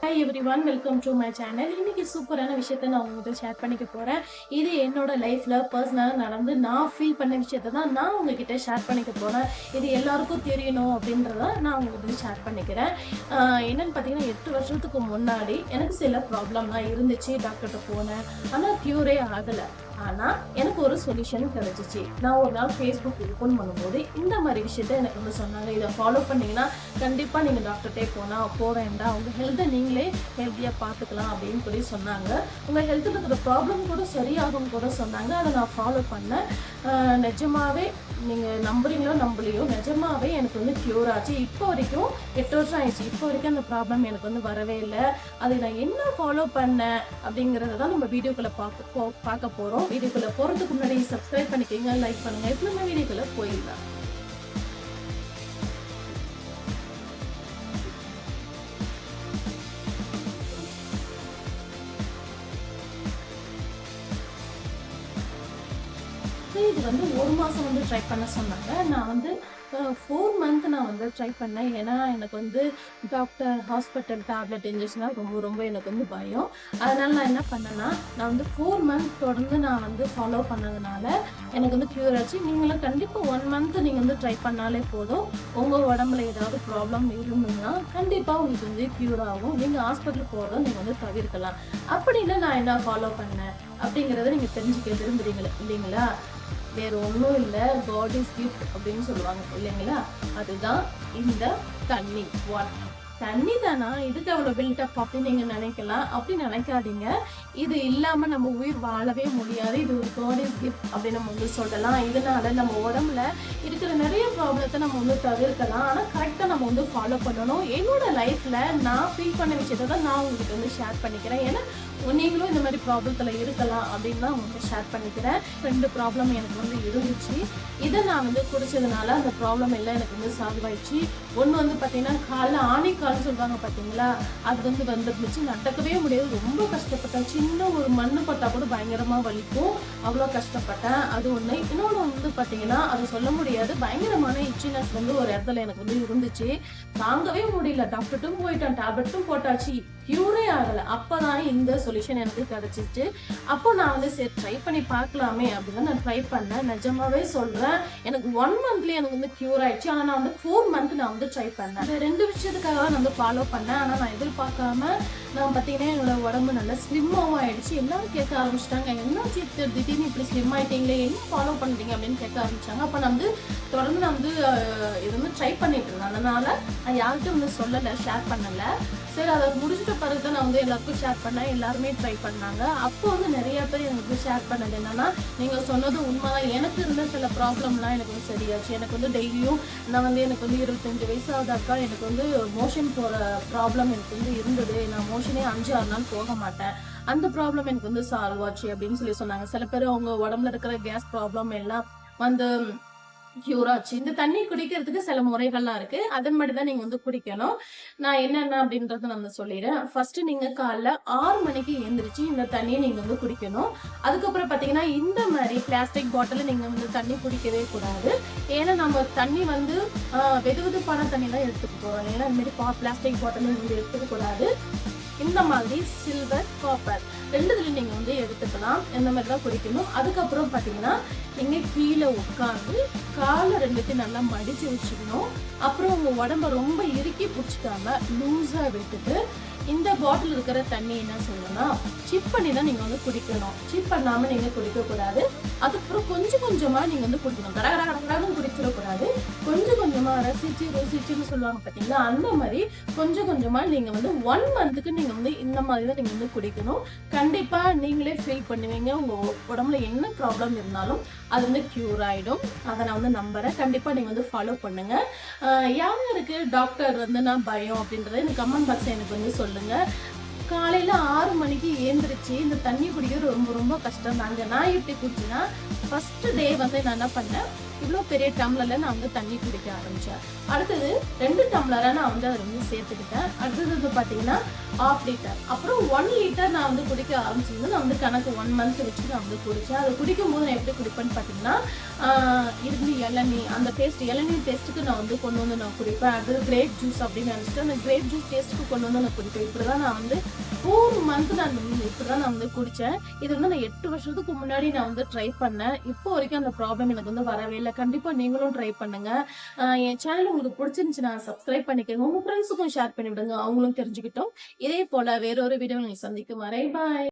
Hi everyone, welcome to my channel. இன்னைக்கு சூப்பரான விஷயத்த நான் உங்ககிட்ட ஷேர் பண்ணிக்க போறேன். இது என்னோட லைஃப்ல பர்சனலா நடந்து நான் ஃபீல் பண்ண விஷயத்த தான் நான் உங்ககிட்ட ஷேர் பண்ணிக்க போறேன். இது எல்லாருக்கும் தெரியணும் அப்படின்றத நான் உங்ககிட்ட ஷேர் பண்ணிக்கிறேன். என்னன்னு பார்த்தீங்கன்னா 8 வருஷத்துக்கு முன்னாடி எனக்கு சில ப்ராப்ளம்லாம் இருந்துச்சு. டாக்டர்கிட்ட போனேன். ஆனால் க்யூரே ஆகலை. ஆனால் எனக்கு ஒரு சொல்யூஷன் கிடைச்சிச்சு. நான் ஒரு நாள் ஃபேஸ்புக் ஓப்பன் பண்ணும்போது இந்த மாதிரி விஷயத்த எனக்கு வந்து சொன்னாங்க. இதை ஃபாலோ பண்ணிங்கன்னா கண்டிப்பாக நீங்கள் டாக்டர்கிட்டே போக வேண்டாம், உங்கள் ஹெல்த்தை நீங்களே ஹெல்த்தியாக பார்த்துக்கலாம் அப்படின்னு சொல்லி சொன்னாங்க. உங்கள் ஹெல்த்தில் இருக்கிற ப்ராப்ளம் கூட சரியாகும் கூட சொன்னாங்க. அதை நான் ஃபாலோ பண்ணேன். நிஜமாகவே நீங்கள் நம்புறீங்களோ நம்பலையோ, நிஜமாவே எனக்கு வந்து க்யூர் ஆச்சு. இப்போ வரைக்கும் 8 வருஷம் ஆயிடுச்சு. இப்போ வரைக்கும் அந்த ப்ராப்ளம் எனக்கு வந்து வரவே இல்லை. அது நான் என்ன ஃபாலோ பண்ணேன் அப்படிங்கிறத தான் நம்ம வீடியோக்குள்ளே பார்க்க போகிறோம். வீடியோக்குள்ளே போகிறதுக்கு முன்னாடி சப்ஸ்கிரைப் பண்ணிக்கோங்க, லைக் பண்ணுங்கள். இப்போ நம்ம வீடியோக்குள்ளே போயிடலாம். இது வந்து 1 மாதம் வந்து ட்ரை பண்ண சொன்னாங்க. நான் வந்து 4 மந்த் நான் வந்து ட்ரை பண்ணேன். ஏன்னா எனக்கு வந்து டாக்டர், ஹாஸ்பிட்டல், டேப்லெட், இன்ஜெக்ஷனாக ரொம்ப எனக்கு வந்து பயம். அதனால் நான் என்ன பண்ணேன்னா, நான் வந்து 4 மந்த் தொடர்ந்து நான் வந்து ஃபாலோ பண்ணதுனால எனக்கு வந்து க்யூர் ஆச்சு. நீங்களும் கண்டிப்பாக 1 மந்த் நீங்கள் வந்து ட்ரை பண்ணாலே போதும். உங்கள் உடம்புல ஏதாவது ப்ராப்ளம் இருந்ததுன்னா கண்டிப்பாக உங்களுக்கு வந்து க்யூர் ஆகும். நீங்கள் ஹாஸ்பிட்டல் போகிறத நீங்கள் வந்து தவிர்க்கலாம். அப்படின்னு நான் என்ன ஃபாலோ பண்ணேன் அப்படிங்கிறத நீங்கள் தெரிஞ்சுக்க விரும்புறீங்களா இல்லைங்களா? வேற ஒன்றும் இல்லை, காட் இஸ் கிஃப்ட் அப்படின்னு சொல்லுவாங்க இல்லைங்களா? அதுதான் இந்த தண்ணி. தண்ணி தானா, இதுக்கு அவ்வளோ பில்டப் அப்படின்னு நீங்கள் நினைக்கலாம். அப்படி நினைக்காதீங்க. இது இல்லாமல் நம்ம உயிர் வாழவே முடியாது. இது ஒரு காட் இஸ் கிஃப்ட் அப்படின்னு நம்ம வந்து சொல்லலாம். இதனால நம்ம உடம்புல இருக்கிற நிறைய ப்ராப்ளத்தை நம்ம வந்து தவிர்க்கலாம். ஆனால் கரெக்டாக நம்ம வந்து ஃபாலோ பண்ணணும். என்னோட லைஃப்பில் நான் ஃபீல் பண்ண விஷயத்தை தான் நான் உங்களுக்கு வந்து ஷேர் பண்ணிக்கிறேன். ஏன்னா நீங்களும் இந்த மாதிரி ப்ராப்ளத்தில் இருக்கலாம் அப்படின்னு தான் உங்களுக்கு ஷேர் பண்ணிக்கிறேன். 2 ப்ராப்ளம் எனக்கு வந்து இருந்துச்சு. இதை நான் வந்து குடிச்சதுனால அந்த ப்ராப்ளம் எல்லாம் எனக்கு வந்து சால்வ் ஆயிடுச்சு. ஒன்று வந்து பார்த்தீங்கன்னா காலில் ஆணிக்கால்னு சொல்லுவாங்க பார்த்தீங்களா, அது வந்து வந்துருந்துச்சு. நடக்கவே முடியாது, ரொம்ப கஷ்டப்பட்டேன். சின்ன ஒரு மண்ணு பட்டால் கூட பயங்கரமாக வலிக்கும், அவ்வளோ கஷ்டப்பட்டேன். அது ஒன்று. இன்னொன்று வந்து பார்த்தீங்கன்னா அது சொல்ல முடியாது, பயங்கரமான இச்சினஸ் வந்து ஒரு இடத்துல எனக்கு வந்து இருந்துச்சு. தாங்கவே முடியல. டாக்டர்ட்டும் போயிட்டேன், டேப்லெட்டும் போட்டாச்சு, க்யூரே ஆகலை. அப்போ தான் இந்த சொல்யூஷன் எனக்கு கிடச்சிச்சு. அப்போ நான் வந்து சரி ட்ரை பண்ணி பார்க்கலாமே அப்படின்னு நான் ட்ரை பண்ணேன். நிஜமாவே சொல்கிறேன், எனக்கு 1 மந்த்லேயே எனக்கு வந்து க்யூர் ஆயிடுச்சு. ஆனால் நான் வந்து 4 மந்த் நான் வந்து ட்ரை பண்ணேன். இந்த 2 விஷயத்துக்காக தான் நான் வந்து ஃபாலோ பண்ணேன். ஆனால் நான் எதிர்பார்க்காம நான் பார்த்தீங்கன்னா என்னோட உடம்பு நல்லா ஸ்லிம்மாகவும் ஆயிடுச்சு. எல்லாரும் கேட்க ஆரம்பிச்சிட்டாங்க, என்ன திடீர்னு இப்படி ஸ்லிம் ஆகிட்டீங்களே, என்ன ஃபாலோ பண்ணுறீங்க அப்படின்னு கேட்க ஆரம்பிச்சாங்க. அப்போ நான் வந்து தொடர்ந்து நான் வந்து இது வந்து ட்ரை பண்ணிட்டு இருந்தேன். அதனால நான் யார்கிட்டும் வந்து சொல்லலை, ஷேர் பண்ணலை. சரி, அதை முடிச்சிட்ட பிறகு தான் நான் வந்து எல்லாருக்கும் ஷேர் பண்ணேன். எல்லாருமே ட்ரை பண்ணாங்க. அப்போ வந்து நிறைய பேர் எனக்கு ஷேர் பண்ணது என்னன்னா, நீங்கள் சொன்னது உண்மைதான். எனக்கு இருந்த சில ப்ராப்ளம்லாம் எனக்கு வந்து சரியாச்சு. எனக்கு வந்து டெய்லியும் நான் வந்து எனக்கு வந்து 25 வயசாவதாக்கா எனக்கு வந்து மோஷன் போகிற ப்ராப்ளம் எனக்கு வந்து இருந்தது. நான் மோஷனே 5-6 நாள் போக மாட்டேன். அந்த ப்ராப்ளம் எனக்கு வந்து சால்வ் ஆச்சு அப்படின்னு சொல்லி சொன்னாங்க. சில பேர் அவங்க உடம்புல இருக்கிற கேஸ் ப்ராப்ளம் எல்லாம் வந்து க்யூர் ஆச்சு. இந்த தண்ணி குடிக்கிறதுக்கு சில முறைகள்லாம் இருக்கு. அதன் மாதிரி தான் நீங்க வந்து குடிக்கணும். நான் என்னென்ன அப்படின்றத நான் சொல்லிடுறேன். ஃபர்ஸ்ட் நீங்க காலைல 6 மணிக்கு எழுந்திரிச்சு இந்த தண்ணியை நீங்க வந்து குடிக்கணும். அதுக்கப்புறம் பார்த்தீங்கன்னா இந்த மாதிரி பிளாஸ்டிக் பாட்டில் நீங்க வந்து தண்ணி குடிக்கவே கூடாது. ஏன்னா நம்ம தண்ணி வந்து வெதுவெதுப்பான தண்ணி தான் எடுத்துக்க போறோம். ஏன்னா இந்த மாதிரி பிளாஸ்டிக் பாட்டில் நீங்க எடுத்துக்க கூடாது. இந்த மாதிரி சில்வர், காப்பர் 2 நீங்க வந்து எடுத்துக்கலாம். இந்த மாதிரி தான் குடிக்கணும். அதுக்கப்புறம் பார்த்தீங்கன்னா நீங்க கீழே உட்காந்து காலை 2 நல்லா மடிச்சு வச்சுக்கணும். அப்புறம் உங்க உடம்ப ரொம்ப இறுக்கி பிடிச்சிக்காம லூஸா விட்டுட்டு இந்த பாட்டில் இருக்கிற தண்ணி என்ன சொல்லணும்னா சிப் பண்ணி தான் நீங்க வந்து குடிக்கணும். சிப் பண்ணாம நீங்க குடிக்க கூடாது. அதுக்கப்புறம் கொஞ்சம் கொஞ்சமா நீங்க வந்து குடிக்கணும். கடகடன்னு குடிச்சிடக்கூடாது. கொஞ்சம் கொஞ்சமா ருசிச்சுன்னு சொல்லுவாங்க பார்த்தீங்களா, அந்த மாதிரி கொஞ்சம் கொஞ்சமா நீங்க வந்து 1 மந்த்துக்கு நீங்க வந்து இந்த மாதிரி தான் நீங்க வந்து குடிக்கணும். கண்டிப்பா நீங்களே ஃபீல் பண்ணுவீங்க, உங்க உடம்புல என்ன ப்ராப்ளம் இருந்தாலும் அது வந்து க்யூர் ஆயிடும். அதை நான் வந்து நம்புறேன். கண்டிப்பா நீங்க வந்து ஃபாலோ பண்ணுங்க. யாருக்கு டாக்டர் வந்து நான் பயம் அப்படின்றத இந்த கமெண்ட் பாக்ஸ் எனக்கு வந்து சொல்லுங்க. காலையில 6 மணிக்கு ஏந்திரிச்சு இந்த தண்ணி குடிக்கிறது ரொம்ப ரொம்ப கஷ்டம் தாங்க. நான் எப்படி குடிச்சேன்னா, ஃபர்ஸ்ட் டே வந்து நான் என்ன பண்ணேன், இவ்ளோ பெரிய டம்ளர்ல நான் வந்து தண்ணி குடிக்க ஆரம்பிச்சேன். அடுத்தது 2 டம்ளரா நான் வந்து அதுல வந்து சேர்த்துக்கிட்டேன். அடுத்தது வந்து பார்த்தீங்கன்னா, 1/2 லிட்டர். அப்புறம் 1 லிட்டர் நான் வந்து குடிக்க ஆரம்பிச்சது. நான் வந்து கணக்கு 1 மந்த் வச்சு நான் வந்து குடிச்சேன். அது குடிக்கும்போது நான் எப்படி குடிப்பேன்னு பார்த்தீங்கன்னா, இருந்து இளநீ அந்த டேஸ்ட் இளநீ டேஸ்ட்டுக்கு நான் வந்து கொண்டு வந்து நான் குடிப்பேன். அடுத்தது கிரேப் ஜூஸ் அப்படின்னு நினைச்சுட்டு அந்த கிரேப் ஜூஸ் டேஸ்ட்டுக்கு கொண்டு வந்து நான் குடிப்பேன். இப்படிதான் நான் வந்து 4 மந்த் நான் இப்படிதான் நான் வந்து குடிச்சேன். இது வந்து நான் 8 வருஷத்துக்கு முன்னாடி நான் வந்து ட்ரை பண்ணேன். இப்போ வரைக்கும் அந்த ப்ராப்ளம் எனக்கு வந்து வரவே இல்ல. கண்டிப்பா நீங்களும் ட்ரை பண்ணுங்க. என் சேனல் உங்களுக்கு பிடிச்சிருந்துச்சுன்னா சப்ஸ்கிரைப் பண்ணிக்கங்க. உங்க ஃப்ரெண்ட்ஸுக்கும் ஷேர் பண்ணி விடுங்க. அவங்களும் தெரிஞ்சுக்கிட்டும். இதே போல வேறொரு வீடியோல சந்திக்கும் வரை பாய்.